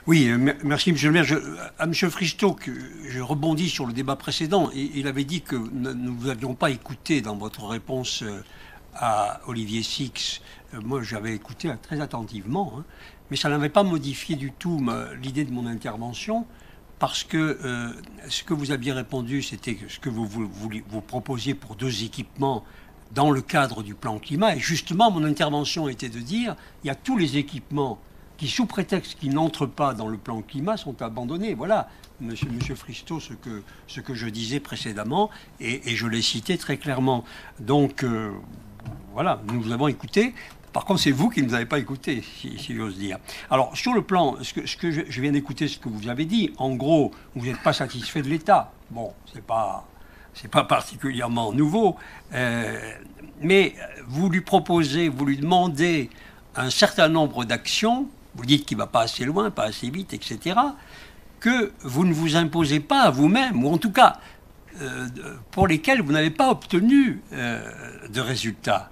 Oui, merci Monsieur le maire. À Monsieur Fristo, je rebondis sur le débat précédent. Il avait dit que nous ne vous avions pas écouté dans votre réponse à Olivier Six. Moi, j'avais écouté très attentivement, hein, mais ça n'avait pas modifié du tout l'idée de mon intervention, parce que ce que vous aviez répondu, c'était ce que vous proposiez pour deux équipements dans le cadre du plan climat. Et justement, mon intervention était de dire, il y a tous les équipements qui, sous prétexte qu'ils n'entrent pas dans le plan climat, sont abandonnés. Voilà, monsieur Fristo, ce que je disais précédemment, et je l'ai cité très clairement. Donc, voilà, nous vous avons écouté. Par contre, c'est vous qui ne nous avez pas écouté, si j'ose dire. Alors, sur le plan, ce que je viens d'écouter, ce que vous avez dit, en gros, vous n'êtes pas satisfait de l'État. Bon, c'est pas particulièrement nouveau, mais vous lui proposez, vous lui demandez un certain nombre d'actions, vous dites qu'il ne va pas assez loin, pas assez vite, etc., que vous ne vous imposez pas à vous-même, ou en tout cas pour lesquels vous n'avez pas obtenu de résultats.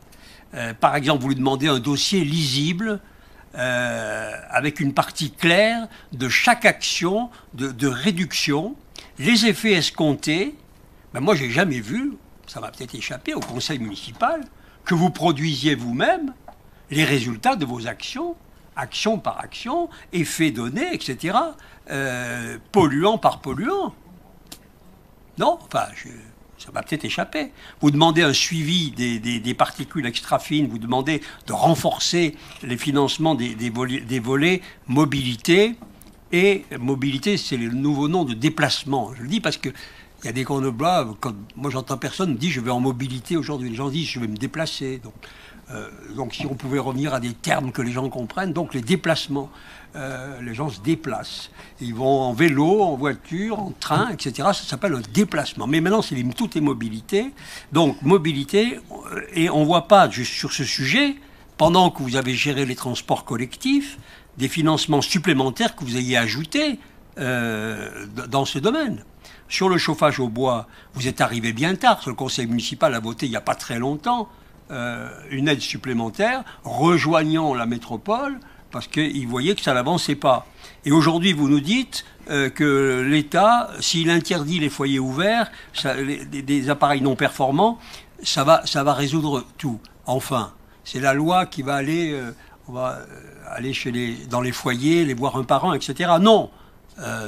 Par exemple, vous lui demandez un dossier lisible, avec une partie claire de chaque action de réduction, les effets escomptés. Ben moi, j'ai jamais vu, ça m'a peut-être échappé au conseil municipal, que vous produisiez vous-même les résultats de vos actions, action par action, effets donnés, etc., polluant par polluant. Non, enfin, ça m'a peut-être échappé. Vous demandez un suivi des particules extra-fines, vous demandez de renforcer les financements des volets mobilité, et mobilité, c'est le nouveau nom de déplacement. Je le dis parce que il y a des grenoblois, quand moi j'entends personne me dire je vais en mobilité aujourd'hui. Les gens disent je vais me déplacer. Donc si on pouvait revenir à des termes que les gens comprennent, donc les déplacements. Les gens se déplacent. Ils vont en vélo, en voiture, en train, etc. Ça s'appelle un déplacement. Mais maintenant, tout est mobilité. Donc mobilité, et on ne voit pas juste sur ce sujet, pendant que vous avez géré les transports collectifs, des financements supplémentaires que vous ayez ajoutés dans ce domaine. Sur le chauffage au bois, vous êtes arrivé bien tard. Le conseil municipal a voté il n'y a pas très longtemps une aide supplémentaire rejoignant la métropole parce qu'il voyait que ça n'avançait pas. Et aujourd'hui, vous nous dites que l'État, s'il interdit les foyers ouverts, des appareils non performants, ça va résoudre tout. Enfin, c'est la loi qui va aller, on va aller dans les foyers, les voir un par un, etc. Non,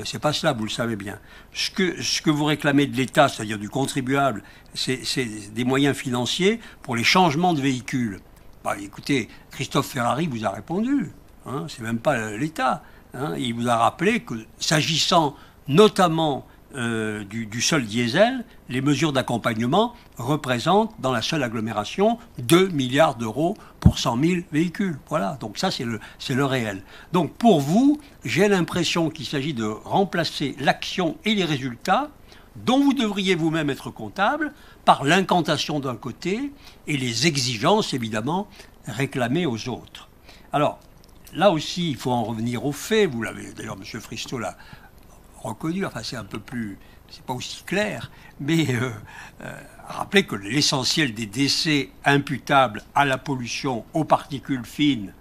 c'est pas cela, vous le savez bien. Ce que vous réclamez de l'État, c'est-à-dire du contribuable, c'est des moyens financiers pour les changements de véhicules. Bah, écoutez, Christophe Ferrari vous a répondu. Hein, c'est même pas l'État. Hein, il vous a rappelé que, s'agissant notamment du seul diesel, les mesures d'accompagnement représentent dans la seule agglomération 2 milliards d'euros pour 100 000 véhicules. Voilà, donc ça c'est le réel. Donc pour vous, j'ai l'impression qu'il s'agit de remplacer l'action et les résultats dont vous devriez vous-même être comptable par l'incantation d'un côté et les exigences évidemment réclamées aux autres. Alors là aussi, il faut en revenir aux faits. Vous l'avez d'ailleurs, M. Fristo l'a reconnu, enfin c'est un peu plus, c'est pas aussi clair, mais rappelez que l'essentiel des décès imputables à la pollution aux particules fines,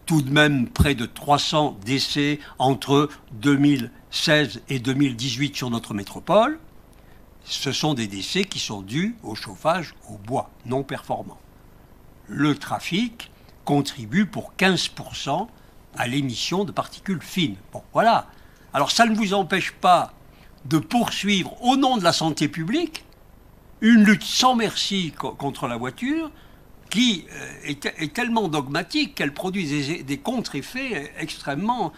tout de même près de 300 décès entre 2016 et 2018 sur notre métropole, ce sont des décès qui sont dus au chauffage au bois non performant. Le trafic contribue pour 15% à l'émission de particules fines. Bon, voilà. Alors ça ne vous empêche pas de poursuivre au nom de la santé publique une lutte sans merci contre la voiture qui est tellement dogmatique qu'elle produit des contre-effets extrêmement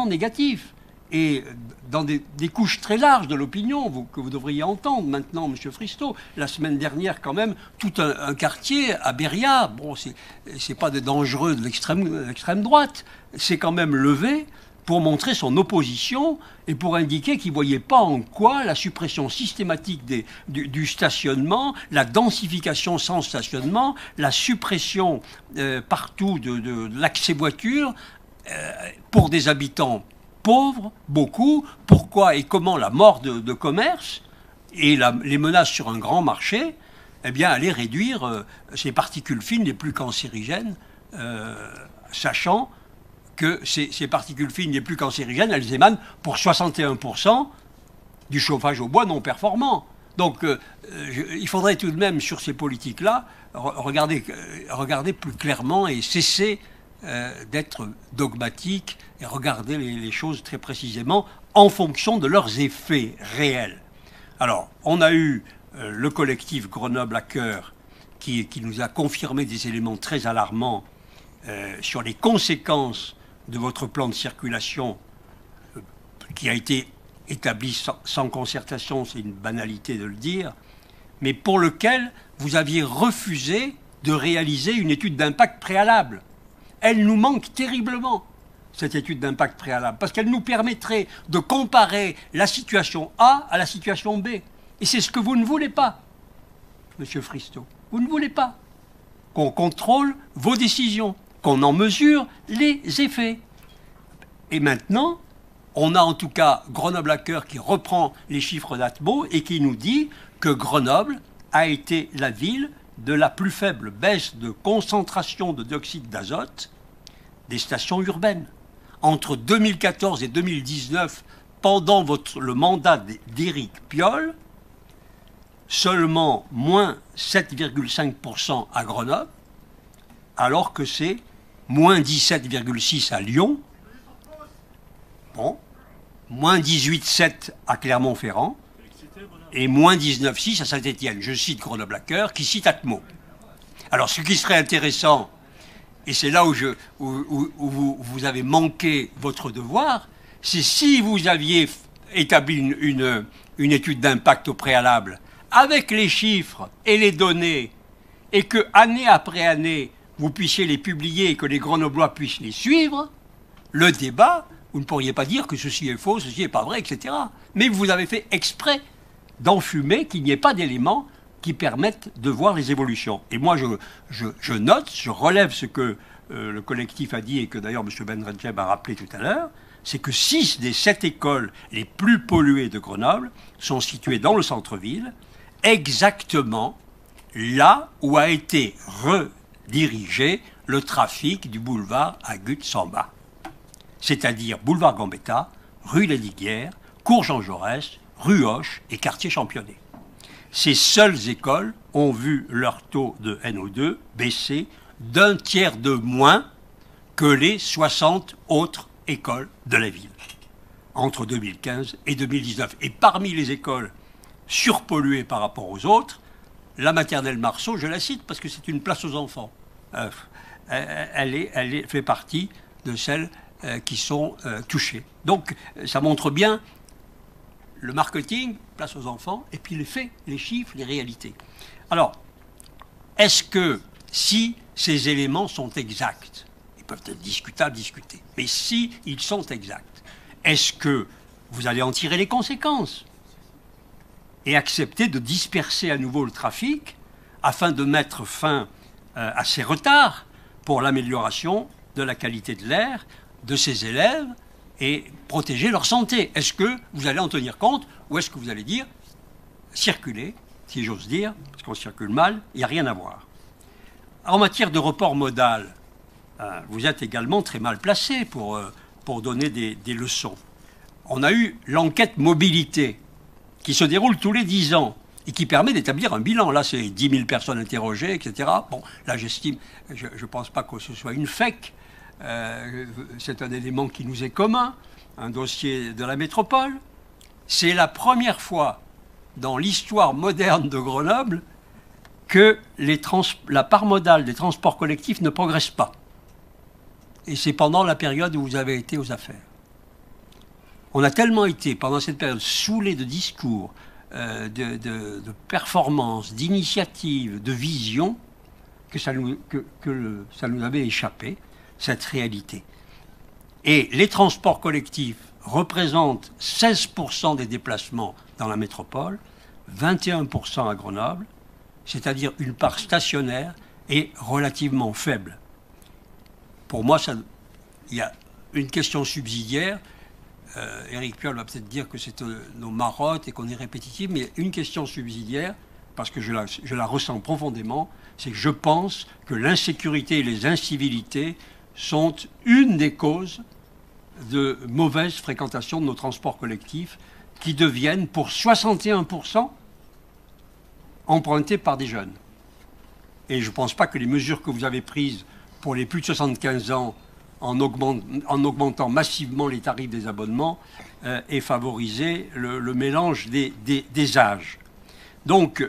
négatifs. Et dans des couches très larges de l'opinion que vous devriez entendre maintenant, M. Fristo, la semaine dernière quand même, tout un quartier à Beria, bon, c'est pas des dangereux de l'extrême droite, c'est quand même levé pour montrer son opposition et pour indiquer qu'il ne voyait pas en quoi la suppression systématique du stationnement, la densification sans stationnement, la suppression partout de l'accès voiture pour des habitants pauvres, beaucoup, pourquoi et comment la mort de commerce et les menaces sur un grand marché, eh bien, allaient réduire ces particules fines les plus cancérigènes, sachant que ces particules fines les plus cancérigènes, elles émanent pour 61% du chauffage au bois non performant. Donc il faudrait tout de même, sur ces politiques-là, regarder plus clairement et cesser d'être dogmatique et regarder les choses très précisément en fonction de leurs effets réels. Alors, on a eu le collectif Grenoble à cœur qui nous a confirmé des éléments très alarmants sur les conséquences de votre plan de circulation qui a été établi sans concertation, c'est une banalité de le dire, mais pour lequel vous aviez refusé de réaliser une étude d'impact préalable. Elle nous manque terriblement, cette étude d'impact préalable, parce qu'elle nous permettrait de comparer la situation A à la situation B. Et c'est ce que vous ne voulez pas, Monsieur Fristo. Vous ne voulez pas qu'on contrôle vos décisions, qu'on en mesure les effets. Et maintenant, on a en tout cas Grenoble à cœur qui reprend les chiffres d'Atmo et qui nous dit que Grenoble a été la ville de la plus faible baisse de concentration de dioxyde d'azote des stations urbaines. Entre 2014 et 2019, pendant le mandat d'Éric Piolle, seulement moins 7,5% à Grenoble, alors que c'est moins 17,6% à Lyon, bon, moins 18,7% à Clermont-Ferrand et moins 19,6% à Saint-Étienne. Je cite Grenoble à cœur, qui cite Atmo. Alors ce qui serait intéressant, et c'est là où vous avez manqué votre devoir, c'est si vous aviez établi une étude d'impact au préalable avec les chiffres et les données, et que année après année, vous puissiez les publier et que les Grenoblois puissent les suivre, le débat, vous ne pourriez pas dire que ceci est faux, ceci n'est pas vrai, etc. Mais vous avez fait exprès d'enfumer qu'il n'y ait pas d'éléments qui permettent de voir les évolutions. Et moi, je note, je relève ce que le collectif a dit et que d'ailleurs M. Ben Redjeb a rappelé tout à l'heure, c'est que 6 des 7 écoles les plus polluées de Grenoble sont situées dans le centre-ville, exactement là où a été redirigé le trafic du boulevard Agut-Samba. C'est-à-dire boulevard Gambetta, rue Lesdiguières, cours Jean Jaurès, rue Hoche et quartier Championnet. Ces seules écoles ont vu leur taux de NO2 baisser d'un tiers de moins que les 60 autres écoles de la ville entre 2015 et 2019. Et parmi les écoles surpolluées par rapport aux autres, la maternelle Marceau, je la cite parce que c'est une place aux enfants. Elle fait partie de celles qui sont touchées. Donc ça montre bien le marketing, place aux enfants, et puis les faits, les chiffres, les réalités. Alors, est-ce que si ces éléments sont exacts, ils peuvent être discutables, discutés, mais si ils sont exacts, est-ce que vous allez en tirer les conséquences et accepter de disperser à nouveau le trafic afin de mettre fin à ces retards pour l'amélioration de la qualité de l'air de ces élèves et protéger leur santé? Est-ce que vous allez en tenir compte ou est-ce que vous allez dire circuler, si j'ose dire, parce qu'on circule mal, il n'y a rien à voir. En matière de report modal, vous êtes également très mal placé pour donner des leçons. On a eu l'enquête mobilité qui se déroule tous les 10 ans et qui permet d'établir un bilan. Là, c'est 10 000 personnes interrogées, etc. Bon, là, j'estime, je ne pense pas que ce soit une fake. C'est un élément qui nous est commun, un dossier de la métropole. C'est la première fois dans l'histoire moderne de Grenoble que la part modale des transports collectifs ne progresse pas. Et c'est pendant la période où vous avez été aux affaires. On a tellement été, pendant cette période, saoulés de discours, de performances, d'initiatives, de visions, que ça nous avait échappé, cette réalité. Et les transports collectifs représentent 16% des déplacements dans la métropole, 21% à Grenoble, c'est-à-dire une part stationnaire et relativement faible. Pour moi, il y a une question subsidiaire. Éric Piolle va peut-être dire que c'est nos marottes et qu'on est répétitif, mais il y a une question subsidiaire, parce que je la ressens profondément, c'est que je pense que l'insécurité et les incivilités sont une des causes de mauvaise fréquentation de nos transports collectifs qui deviennent pour 61% empruntés par des jeunes. Et je ne pense pas que les mesures que vous avez prises pour les plus de 75 ans en augmentant massivement les tarifs des abonnements aient favorisé le mélange des âges. Donc,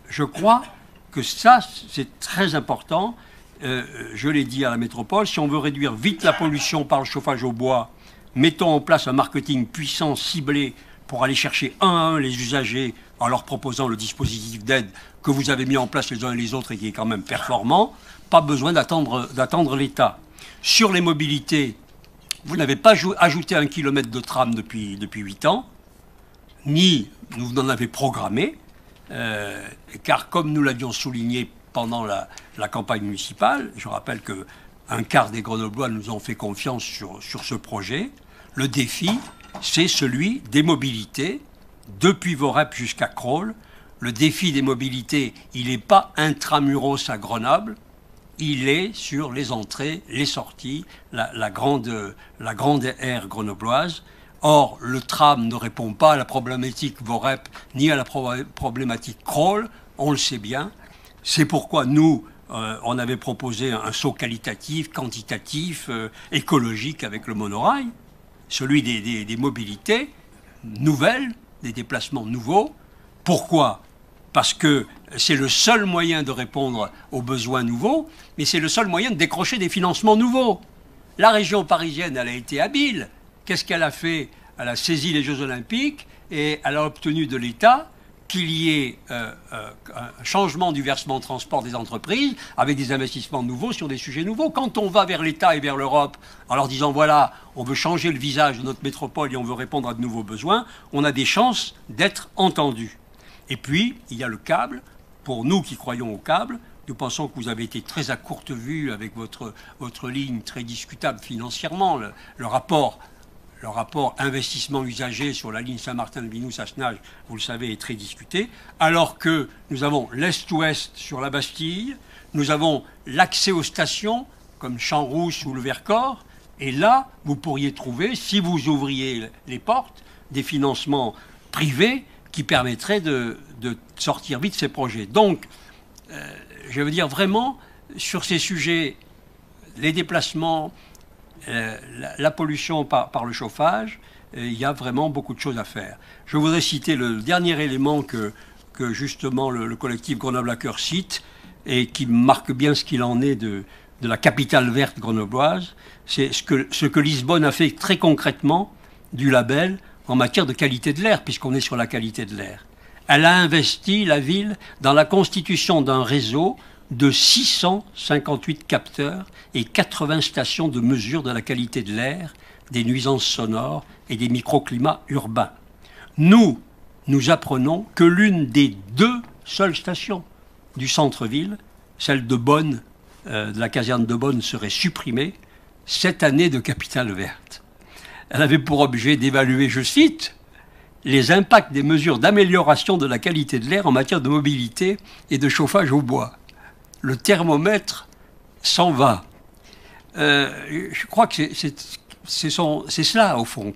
je crois que ça, c'est très important. Je l'ai dit à la métropole, si on veut réduire vite la pollution par le chauffage au bois, mettons en place un marketing puissant, ciblé, pour aller chercher un à un les usagers en leur proposant le dispositif d'aide que vous avez mis en place les uns et les autres et qui est quand même performant. Pas besoin d'attendre l'État. Sur les mobilités, vous n'avez pas ajouté 1 kilomètre de tram depuis 8 ans, ni vous n'en avez programmé, car comme nous l'avions souligné pendant la campagne municipale, je rappelle qu'un quart des Grenoblois nous ont fait confiance sur ce projet, le défi, c'est celui des mobilités, depuis Vorep jusqu'à Crolles. Le défi des mobilités, il n'est pas intramuros à Grenoble, il est sur les entrées, les sorties, la grande aire grenobloise. Or, le tram ne répond pas à la problématique Vorep ni à la problématique Crolles, on le sait bien. C'est pourquoi nous, on avait proposé un saut qualitatif, quantitatif, écologique avec le monorail, celui des mobilités nouvelles, des déplacements nouveaux. Pourquoi ? Parce que c'est le seul moyen de répondre aux besoins nouveaux, mais c'est le seul moyen de décrocher des financements nouveaux. La région parisienne, elle a été habile. Qu'est-ce qu'elle a fait? Elle a saisi les Jeux Olympiques et elle a obtenu de l'État qu'il y ait un changement du versement de transport des entreprises avec des investissements nouveaux sur des sujets nouveaux. Quand on va vers l'État et vers l'Europe en leur disant voilà, on veut changer le visage de notre métropole et on veut répondre à de nouveaux besoins, on a des chances d'être entendus. Et puis, il y a le câble. Pour nous qui croyons au câble, nous pensons que vous avez été très à courte vue avec votre ligne très discutable financièrement. Le rapport investissement usager sur la ligne Saint-Martin-de-Vinous-Sassenage, vous le savez, est très discuté, alors que nous avons l'Est-Ouest sur la Bastille, nous avons l'accès aux stations, comme Champs-Rousse ou le Vercors, et là, vous pourriez trouver, si vous ouvriez les portes, des financements privés qui permettraient de sortir vite ces projets. Donc, je veux dire vraiment, sur ces sujets, les déplacements, la pollution par le chauffage, il y a vraiment beaucoup de choses à faire. Je voudrais citer le dernier élément que justement le collectif Grenoble à cœur cite et qui marque bien ce qu'il en est de la capitale verte grenobloise. C'est ce que Lisbonne a fait très concrètement du label en matière de qualité de l'air, puisqu'on est sur la qualité de l'air. Elle a investi, la ville, dans la constitution d'un réseau de 658 capteurs et 80 stations de mesure de la qualité de l'air, des nuisances sonores et des microclimats urbains. Nous apprenons que l'une des 2 seules stations du centre-ville, celle de Bonn, de la caserne de Bonn, serait supprimée cette année de capitale verte. Elle avait pour objet d'évaluer, je cite, les impacts des mesures d'amélioration de la qualité de l'air en matière de mobilité et de chauffage au bois. Le thermomètre s'en va. Je crois que c'est cela, au fond,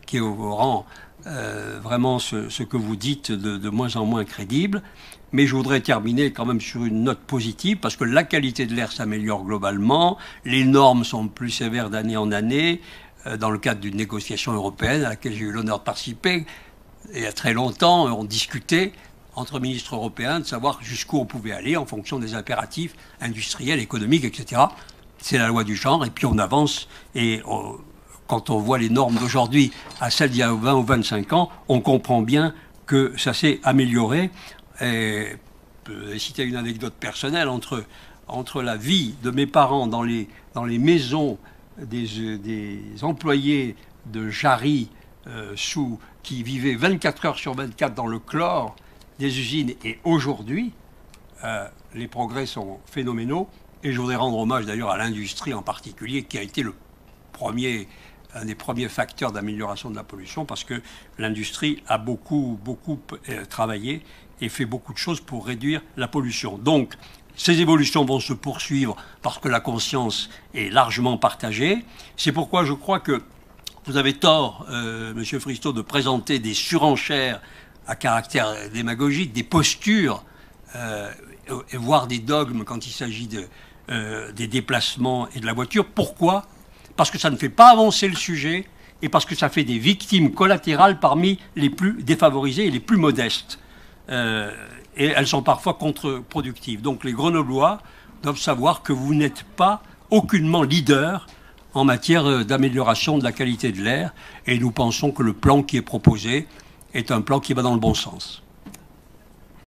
qui rend vraiment ce que vous dites de moins en moins crédible. Mais je voudrais terminer quand même sur une note positive, parce que la qualité de l'air s'améliore globalement, les normes sont plus sévères d'année en année, dans le cadre d'une négociation européenne à laquelle j'ai eu l'honneur de participer. Et il y a très longtemps, on discutait entre ministres européens de savoir jusqu'où on pouvait aller en fonction des impératifs industriels, économiques, etc. C'est la loi du genre, et puis on avance, et quand on voit les normes d'aujourd'hui à celles d'il y a 20 ou 25 ans, on comprend bien que ça s'est amélioré. Et je vais citer une anecdote personnelle, entre la vie de mes parents dans les maisons des employés de Jarry, qui vivaient 24 heures sur 24 dans le chlore des usines, et aujourd'hui, les progrès sont phénoménaux. Et je voudrais rendre hommage d'ailleurs à l'industrie en particulier, qui a été un des premiers facteurs d'amélioration de la pollution, parce que l'industrie a beaucoup travaillé et fait beaucoup de choses pour réduire la pollution. Donc, Ces évolutions vont se poursuivre parce que la conscience est largement partagée. C'est pourquoi je crois que vous avez tort, Monsieur Fristo, de présenter des surenchères à caractère démagogique, des postures, voire des dogmes quand il s'agit des déplacements et de la voiture. Pourquoi? Parce que ça ne fait pas avancer le sujet et parce que ça fait des victimes collatérales parmi les plus défavorisés et les plus modestes. Et elles sont parfois contre-productives. Donc les Grenoblois doivent savoir que vous n'êtes pas aucunement leader en matière d'amélioration de la qualité de l'air. Et nous pensons que le plan qui est proposé est un plan qui va dans le bon sens.